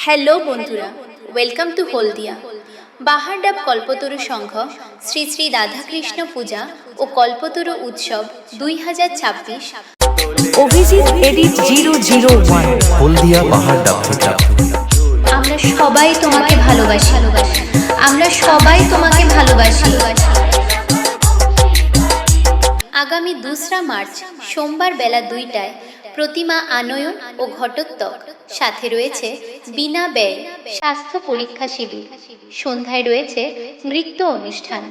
Hello বন্ধুরা, welcome to হলদিয়া। বাহারডাব কল্পতরু সংঘ শ্রী শ্রী রাধাকৃষ্ণ পূজা ও কল্পতরু উৎসব 2026 Abhijit edit 001 হলদিয়া বাহারডাব থেকে। আমরা সবাই তোমাকে ভালোবাসি, আমরা সবাই তোমাকে ভালোবাসি। আগামী 2রা মার্চ সোমবার বেলা 2টায় প্রতিমা আনয়ন ও ঘটোত্তক, সাথে রয়েছে বিনা ব্যয় স্বাস্থ্য পরীক্ষা শিবির। সন্ধ্যায় রয়েছে নৃত্য অনুষ্ঠান।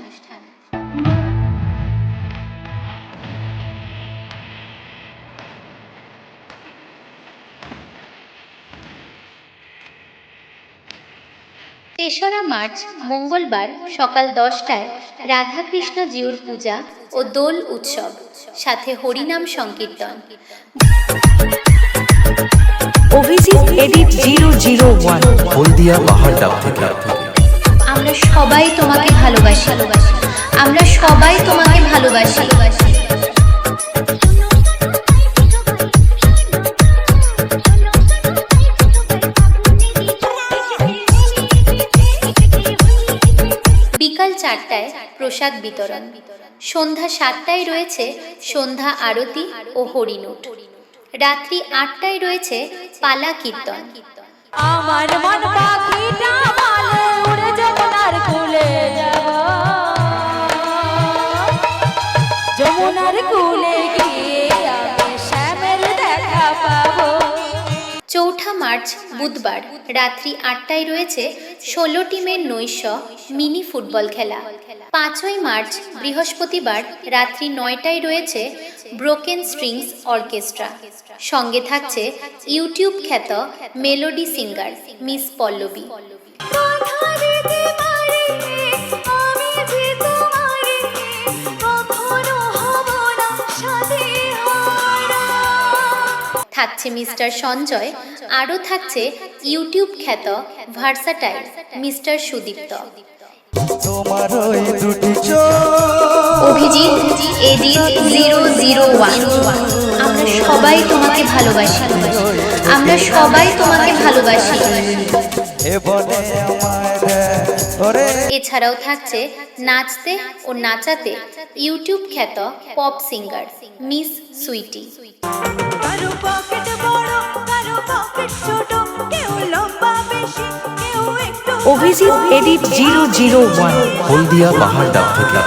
তেসরা মার্চ মঙ্গলবার সকাল 10টায় রাধাকৃষ্ণ জিউর পূজা ও দোল উৎসব, সাথে হরিনাম সংকীর্তন। অভিজিৎ এডিট 001 হলদিয়া বাহারডাব থেকে। আমরা সবাই তোমাকে ভালোবাসি, আমরা সবাই তোমাকে ভালোবাসি। বিকাল 4টায় প্রসাদ বিতরণ। সন্ধ্যা 7টায় রয়েছে সন্ধ্যা আরতি ও হরিনুট। রাত্রি 8টায় রয়েছে পালা কীর্তন। আমার মন পাখিটা বলে উড়ে যমুনার কূলে যাব, যমুনার কূলে গিয়ে আমি শ্যামের দেখা পাবো। চৌঠা মার্চ বুধবার রাত্রি 8টায় রয়েছে 16 টিমের নৈশ মিনি ফুটবল খেলা। 5ই মার্চ বৃহস্পতিবার রাত্রি 9টায় রয়েছে ব্রোকেন স্ট্রিংস অর্কেস্ট্রা। সঙ্গে থাকছে ইউটিউব খ্যাত মেলোডি সিঙ্গার মিস পল্লবী। থাকছে মিস্টার সঞ্জয়, আরও থাকছে ইউটিউব খ্যাত versatile mister Sudipta. Abhijit edit 001। আমরা সবাই তোমাকে ভালোবাসি, আমরা সবাই তোমাকে ভালোবাসি। এছাড়াও থাকছে নাচতে ও নাচাতে ইউটিউব খ্যাত পপ সিঙ্গার মিস সুইটি। কারো পকেট বড়, কারো পকেট ছোট, কেউ লম্বা বেশি, কেউ একটু। অভিজিৎ এডিট 001 হলদিয়া বাহারডাব থেকে।